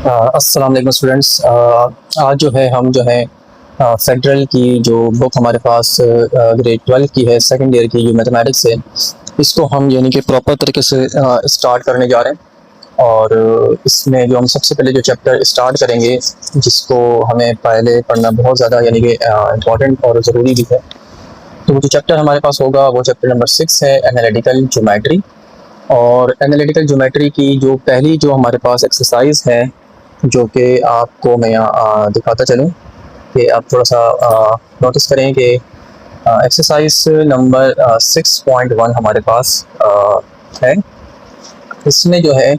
अस्सलाम वालेकुम स्टूडेंट्स। आज जो है हम जो है फेडरल की जो बुक हमारे पास ग्रेड 12 की है, सेकंड ईयर की, जो मैथमेटिक्स है, इसको हम यानी कि प्रॉपर तरीके से स्टार्ट करने जा रहे हैं। और इसमें जो हम सबसे पहले जो चैप्टर स्टार्ट करेंगे, जिसको हमें पहले पढ़ना बहुत ज़्यादा यानी कि इम्पॉर्टेंट और ज़रूरी भी है, तो वो जो चैप्टर हमारे पास होगा वो चैप्टर नंबर 6 है, एनालिटिकल ज्योमेट्री। और एनालिटिकल ज्योमेट्री की जो पहली जो हमारे पास एक्सरसाइज है, जो कि आपको मैं यहाँ दिखाता चलूँ कि आप थोड़ा सा नोटिस करें कि एक्सरसाइज नंबर 6.1 हमारे पास है। इसमें जो है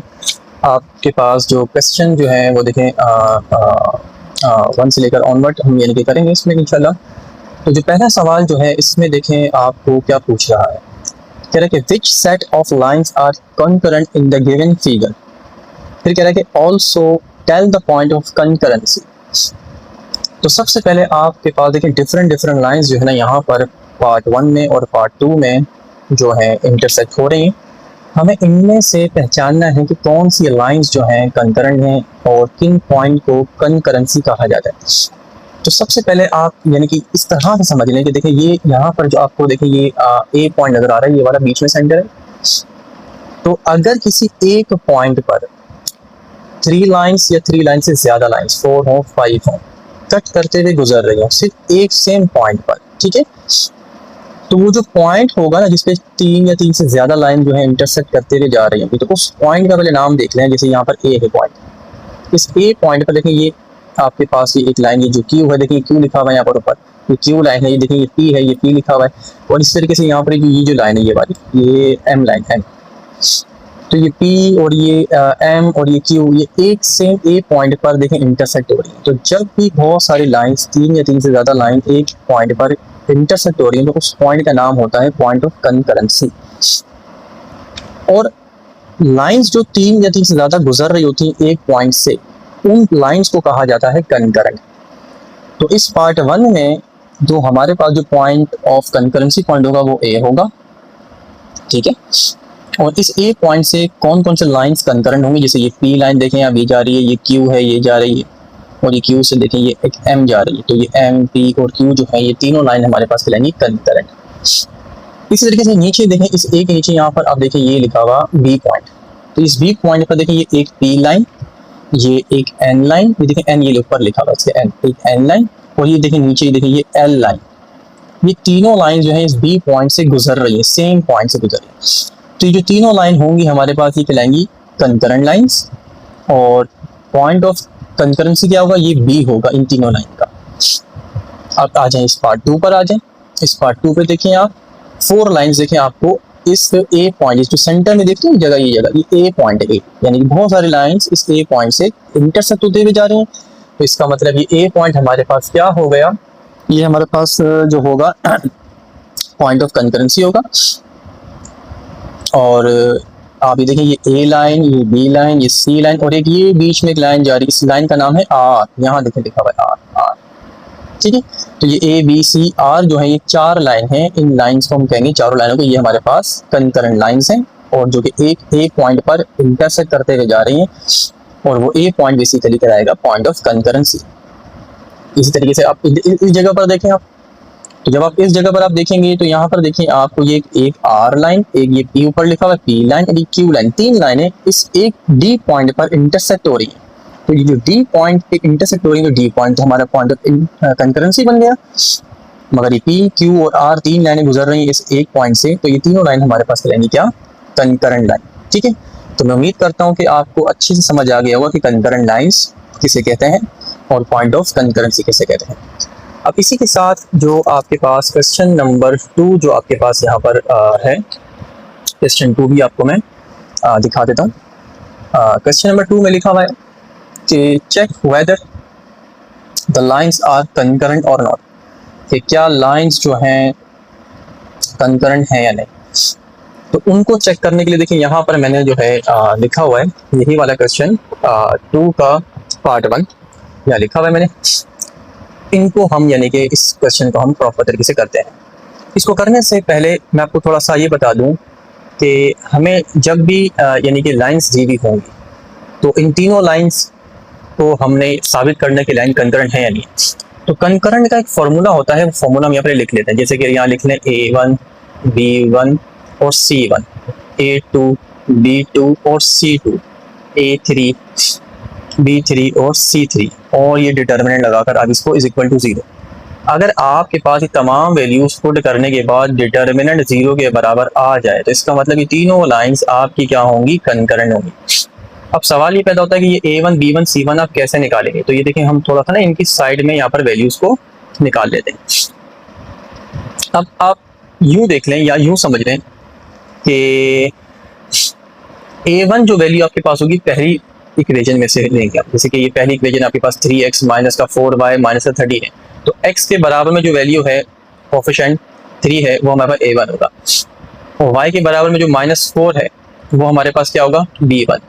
आपके पास जो क्वेश्चन जो है वो देखें 1 से लेकर ऑनवर्ड हम यानी कि करेंगे इसमें इंशाल्लाह। तो जो पहला सवाल जो है इसमें देखें आपको क्या पूछ रहा है, कह रहा है कि which set of lines are concurrent in the given figure. फिर कह रहा है कि also tell the point of concurrency. तो सबसे पहले आपके पास देखें डिफरेंट लाइंस जो है ना यहाँ पर पार्ट 1 में और पार्ट 2 में जो है इंटरसेक्ट हो रही हैं। हमें इनमें से पहचानना है कि कौन सी लाइंस जो हैं कंकरेंट हैं और किन पॉइंट को कंकरेंसी कहा जाता है। तो सबसे पहले आप यानी कि इस तरह से समझ लें कि देखिए ये यहाँ पर जो आपको देखिए ये ए पॉइंट नजर आ रहा है, ये वाला बीच में सेंटर है। तो अगर किसी एक पॉइंट पर 3 लाइंस या 3 लाइन से ज्यादा लाइंस 4 हो 5 हो कट करते हुए गुजर रही हो सिर्फ एक सेम पॉइंट पर, ठीक है, तो वो जो पॉइंट होगा ना जिसपे 3 या 3 से ज्यादा लाइन जो है इंटरसेक्ट करते हुए जा रही होंगी, तो उस पॉइंट का पहले नाम देख लें। जैसे यहाँ पर ए है पॉइंट, इस ए पॉइंट पर देखिए ये आपके पास ये एक लाइन, ये जो क्यू है, देखिए क्यू लिखा हुआ है यहाँ पर ऊपर, ये क्यू लाइन है, ये देखिए ये पी है, ये पी लिखा हुआ है। और इस तरीके से यहाँ पर ये जो लाइन है ये वाली, ये एम लाइन है। तो ये पी और ये एम और ये क्यू, ये एक सेम ए पॉइंट पर देखें इंटरसेक्ट हो रही है। तो जब भी बहुत सारी लाइंस 3 या 3 से ज्यादा लाइन एक पॉइंट पर इंटरसेक्ट हो रही है, तो उस पॉइंट का नाम होता है पॉइंट ऑफ कंकरेंसी। और लाइंस जो 3 या 3 से ज्यादा गुजर रही होती हैं एक पॉइंट से, उन लाइंस को कहा जाता है कंकरेंट। तो इस पार्ट 1 में जो हमारे पास जो पॉइंट ऑफ कंकरेंसी पॉइंट होगा वो ए होगा, ठीक है। और इस ए पॉइंट से कौन कौन से लाइंस कंकरेंट होंगी, जैसे ये पी लाइन देखें अभी जा रही है, ये क्यू है ये जा रही है, और ये क्यू से देखें ये एक एम जा रही है। तो ये एम पी और क्यू जो है ये तीनों लाइन हमारे पास कहलाएंगी कंकरेंट। इसी तरीके से नीचे देखें, इस ए के नीचे यहाँ पर आप देखें ये लिखा हुआ बी पॉइंट। तो इस बी पॉइंट पर देखें ये एक पी लाइन, ये एक एन लाइन, ये देखें एन ये ऊपर लिखा हुआ है एन, एक एन लाइन, और ये देखें नीचे देखें ये एल लाइन। ये तीनों लाइन जो है इस बी पॉइंट से गुजर रही है, सेम पॉइंट से गुजर रही है। तो ये जो तीनों लाइन होंगी हमारे पास ये कहलाएंगी कंकरेंट लाइंस। और पॉइंट ऑफ कंकरेंसी क्या होगा, ये बी होगा इन तीनों लाइन का। अब आ जाए इस पार्ट 2 पर, आ जाए इस पार्ट 2 पे देखें आप 4 लाइंस देखें आपको इस ए पॉइंट, इस जो सेंटर में देखते हैं जगह, ये ए पॉइंट है, यानी कि बहुत सारी लाइंस इस ए पॉइंट से इंटरसेक्ट होते हुए जा रही हैं। तो इसका मतलब ये ए पॉइंट हमारे पास क्या हो गया, ये हमारे पास जो होगा पॉइंट ऑफ कंकरेंसी होगा। और आप ये देखिए ये ए लाइन, ये बी लाइन, ये सी लाइन, और एक ये बीच में एक लाइन जा रही है, इस लाइन का नाम है आर, यहाँ देखें लिखा हुआ है आर, आर, ठीक है। तो ये ए बी सी आर जो है ये 4 लाइन है, इन लाइंस को हम कहेंगे, चारों लाइनों को, ये हमारे पास कंकरेंट लाइंस हैं, और जो कि एक पॉइंट पर इंटरसेक्ट करते हुए जा रही हैं। और वो ए पॉइंट बेसिकली कराएगा पॉइंट ऑफ कंकरेंसी। इसी तरीके से आप इस जगह पर देखें आप, तो जब आप इस जगह पर आप देखेंगे तो यहाँ पर देखिए आपको ये एक आर लाइन, एक ये पी ऊपर लिखा हुआ है पी लाइन, और ये क्यू लाइन, 3 लाइनें इस एक डी पॉइंट पर इंटरसेक्ट हो रही है। तो ये जो डी पॉइंट पे इंटरसेक्ट हो रही है, तो डी पॉइंट तो हमारा पॉइंट ऑफ कंकरेंसी बन गया। मगर ये पी क्यू और आर 3 लाइनें गुजर रही हैं इस एक पॉइंट से, तो ये तीनों लाइन हमारे पास कहलाएंगी क्या, कंकरेंट लाइन, ठीक है। तो मैं उम्मीद करता हूँ कि आपको अच्छे से समझ आ गया होगा कि कंकरेंट लाइंस किसे कहते हैं और पॉइंट ऑफ कंकरेंसी किसे कहते हैं। अब इसी के साथ जो आपके पास क्वेश्चन नंबर 2 जो आपके पास यहाँ पर है, क्वेश्चन 2 भी आपको मैं दिखा देता हूँ। क्वेश्चन नंबर 2 में लिखा हुआ है कि check whether the lines are concurrent और नॉट, कि क्या लाइंस जो हैं कंकरेंट हैं या नहीं। तो उनको चेक करने के लिए देखिए यहाँ पर मैंने जो है लिखा हुआ है, यही वाला क्वेश्चन 2 का पार्ट 1 यहाँ लिखा हुआ है मैंने। इनको हम यानी कि इस क्वेश्चन को हम प्रॉपर तरीके से करते हैं। इसको करने से पहले मैं आपको थोड़ा सा ये बता दूं कि हमें जब भी यानी कि लाइंस दी हुई होंगी, तो इन तीनों लाइंस को हमने साबित करने के लाइन कंकरेंट है या नहीं। तो कंकरेंट का एक फॉर्मूला होता है, फॉर्मूला हम यहाँ पर लिख लेते हैं। जैसे कि यहाँ लिख लें A1 B1 और C1, A2 B2 और C2, A3 B3 और C3, और ये डिटर्मिनेंट लगाकर आप इसको इज इक्वल टू 0। अगर आपके पास ये तमाम वैल्यूज पुट करने के बाद डिटर्मिनेंट 0 के बराबर आ जाए तो इसका मतलब ये तीनों लाइंस आपकी क्या होंगी, कंकरेंट होंगी। अब सवाल ये पैदा होता है कि ये A1 B1 C1 आप कैसे निकालेंगे। तो ये देखें, हम थोड़ा सा ना इनकी साइड में यहाँ पर वैल्यूज को निकाल लेते हैं। अब आप यूं देख लें या यूं समझ लें कि A1 जो वैल्यू आपके पास होगी पहली इक्वेशन में से लेंगे आप। जैसे कि ये पहली इक्वेशन आपके पास 3x माइनस का 4y माइनस का 30 है, तो x के बराबर में जो वैल्यू है कोफिशिएंट 3 है वो हमारे पास A1 होगा, और y के बराबर में जो -4 है वो हमारे पास क्या होगा, B1,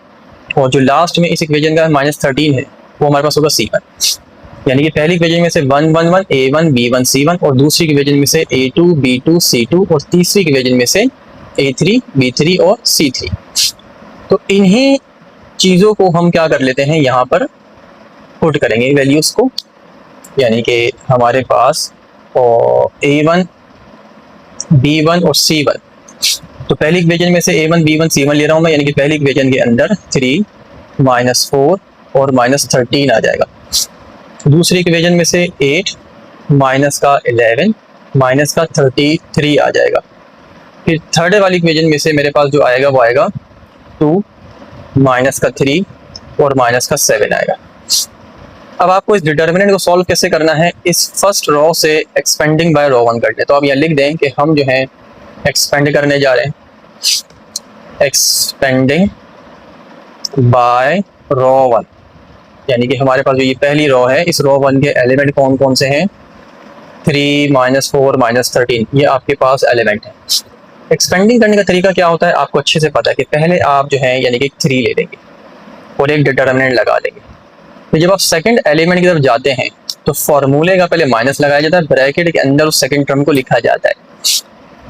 और जो लास्ट में इस इक्वेशन का -13 है वो हमारे पास होगा C1। यानी कि पहली इक्वेशन में से 1 1 1 A1 B1 C1, और दूसरी इक्वेशन में से A2 B2 C2, और तीसरी इक्वेशन में से A3 B3 और C3। तो इन्हीं चीज़ों को हम क्या कर लेते हैं, यहाँ पर पुट करेंगे वैल्यूज़ को। यानी कि हमारे पास A1 B1 और C1, तो पहली इक्वेशन में से A1 B1 C1 ले रहा हूँ मैं, यानी कि पहली इक्वेशन के अंदर 3 -4 और -13 आ जाएगा। दूसरी इक्वेशन में से 8 माइनस का 11 माइनस का 33 आ जाएगा। फिर थर्ड वाली इक्वेशन में से मेरे पास जो आएगा वो आएगा 2 माइनस का 3 और माइनस का 7 आएगा। अब आपको इस डिटर्मिनेंट को सॉल्व कैसे करना है, इस फर्स्ट रो से एक्सपेंडिंग बाय रो 1 करते हैं। तो आप यहाँ लिख दें कि हम जो है एक्सपेंड करने जा रहे हैं, एक्सपेंडिंग बाय रो 1, यानी कि हमारे पास जो ये पहली रो है इस रो 1 के एलिमेंट कौन कौन से हैं, 3 -4 -13, ये आपके पास एलिमेंट है। एक्सपेंडिंग करने का तरीका क्या होता है आपको अच्छे से पता है कि पहले आप जो है यानी कि 3 ले लेंगे और एक डिटर्मिनेंट लगा लेंगे। तो जब आप सेकंड एलिमेंट की तरफ जाते हैं तो फॉर्मूले का पहले माइनस लगाया जाता है, ब्रैकेट के अंदर उस सेकंड टर्म को लिखा जाता है,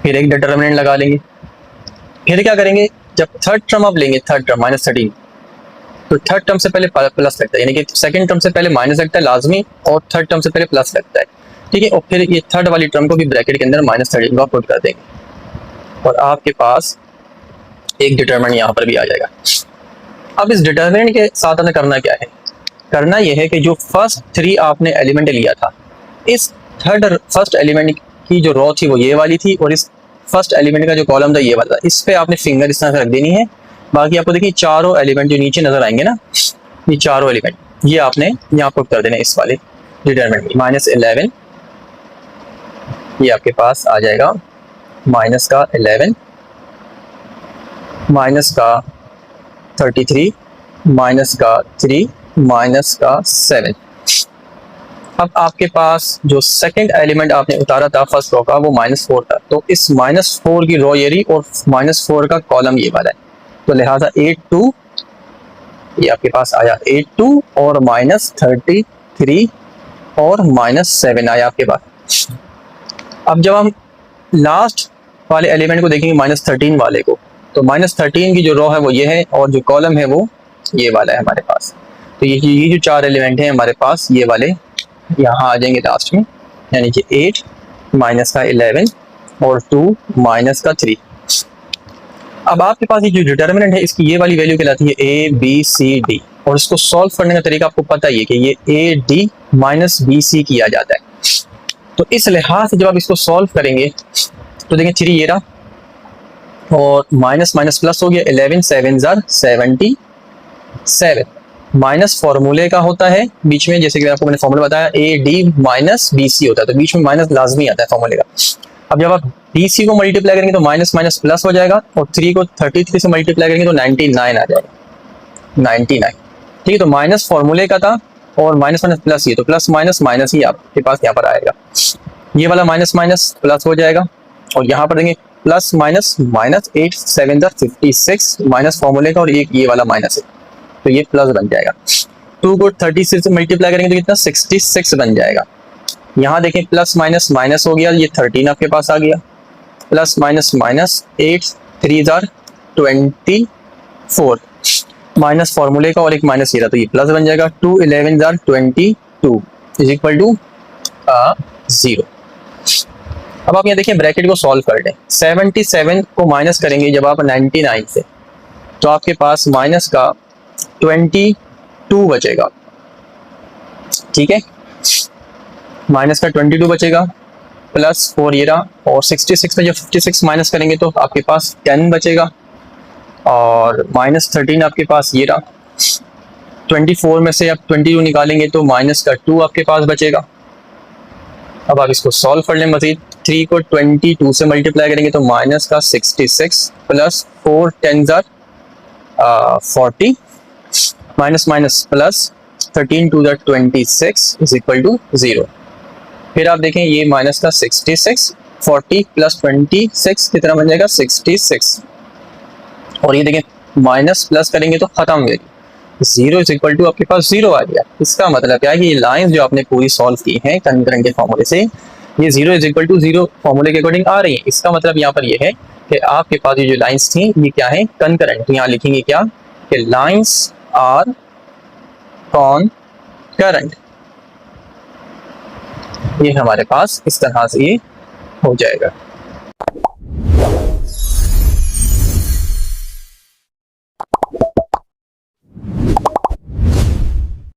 फिर एक डिटर्मिनेंट लगा लेंगे। फिर क्या करेंगे, जब थर्ड टर्म आप लेंगे, थर्ड टर्म -13, तो थर्ड टर्म से पहले प्लस लगता है, यानी कि सेकंड टर्म से पहले माइनस लगता है लाजमी, और थर्ड टर्म से पहले प्लस लगता है, ठीक है। और फिर ये थर्ड वाली टर्म को भी ब्रैकेट के अंदर -13 को पुट कर देंगे, और आपके पास एक डिटरमिनेंट यहाँ पर भी आ जाएगा। अब इस डिटरमिनेंट के साथ हमें करना क्या है, करना यह है कि जो फर्स्ट 3 आपने एलिमेंट लिया था, इस फर्स्ट एलिमेंट की जो रो थी वो ये वाली थी, और इस फर्स्ट एलिमेंट का जो कॉलम था ये वाला था, इस पे आपने फिंगर इस तरह से रख देनी है। बाकी आपको देखिए चारों एलिमेंट जो नीचे नजर आएंगे ना, ये चारों एलिमेंट ये आपने यहाँ पुट कर देना इस वाले डिटरमिनेंट में। -11 ये आपके पास आ जाएगा, माइनस का 11 माइनस का 33 माइनस का 3 माइनस का 7। अब आपके पास जो सेकंड एलिमेंट आपने उतारा था फर्स्ट रो का वो -4 था, तो इस -4 की रो ये रही और -4 का कॉलम ये वाला है, तो लिहाजा 82 ये आपके पास आया 82 और -33 और -7 आया आपके पास। अब जब हम लास्ट वाले एलिमेंट को देखेंगे -13 वाले को, तो -13 की जो रो है वो ये है और जो कॉलम है वो ये वाला है हमारे पास। तो ये जो 4 एलिमेंट हैं हमारे पास ये वाले यहाँ आ जाएंगे लास्ट में, यानी कि 8 माइनस का 11 और 2 माइनस का 3। अब आपके पास ये जो डिटर्मिनेंट है इसकी ये वाली वैल्यू कहलाती है ABCD, और इसको सॉल्व करने का तरीका आपको पता ही है कि ये AD माइनस BC किया जाता है। तो इस लिहाज से जब आप इसको सॉल्व करेंगे तो देखें 3 ये रहा और माइनस माइनस प्लस हो गया, 11 7 77, माइनस फॉर्मूले का होता है बीच में, जैसे कि आपको मैंने फॉर्मूला बताया AD माइनस BC होता है, तो बीच में माइनस लाजमी आता है फॉर्मूले का। अब जब आप BC को मल्टीप्लाई करेंगे तो माइनस माइनस प्लस हो जाएगा, और 3 को 33 से मल्टीप्लाई करेंगे तो 99 आ जाएगा, 99, ठीक है। तो माइनस फॉर्मूले का था और माइनस माइनस प्लस, ये तो प्लस माइनस माइनस ही आपके पास यहाँ पर आएगा, ये वाला माइनस माइनस प्लस हो जाएगा, और यहाँ पर देंगे प्लस माइनस माइनस 8 7 56 माइनस फॉर्मूले का, और एक ये वाला माइनस है तो ये प्लस बन जाएगा। 2 को 36 से मल्टीप्लाई करेंगे तो कितना 66 बन जाएगा। यहाँ देखें प्लस माइनस माइनस हो गया, ये 13 आपके पास आ गया, प्लस माइनस माइनस 8 3 24। माइनस फॉर्मूले का और एक माइनस ये रहा, तो ये प्लस बन जाएगा। 2 11 जार 22 इज इक्वल टू 0। अब आप यहाँ देखिए ब्रैकेट को सॉल्व कर लें। 77 को माइनस करेंगे जब आप 99 से, तो आपके पास माइनस का 22 बचेगा। ठीक है, माइनस का 22 बचेगा, प्लस 4 ये रहा, और 66 में जब 56 माइनस करेंगे तो आपके पास 10 बचेगा, और माइनस 13 आपके पास ये रहा। 24 में से आप 22 निकालेंगे तो माइनस का 2 आपके पास बचेगा। अब आप इसको सॉल्व कर लें मजीद। 3 को 22 से मल्टीप्लाई करेंगे तो माइनस का 66 प्लस 4 10 जार 40 माइनस माइनस प्लस 13 2 जार 26 इज इक्वल टू 0। फिर आप देखें ये माइनस का 66 40 प्लस 26 कितना बन जाएगा 66, और ये देखें माइनस प्लस करेंगे तो खत्म गई। 0 इज इक्वल टू आपके पास 0 आ गया। इसका मतलब क्या है कि ये लाइंस जो आपने पूरी सॉल्व की हैं कंकरेंट के फॉर्मूले से, ये 0 इज इक्वल टू 0 फॉर्मूले के अकॉर्डिंग आ रही है। इसका मतलब यहाँ पर ये है कि आपके पास ये जो लाइंस थी ये क्या है, कंकरेंट। यहाँ लिखेंगे क्या कि लाइंस आर कॉनकरेंट। ये हमारे पास इस तरह से ये हो जाएगा।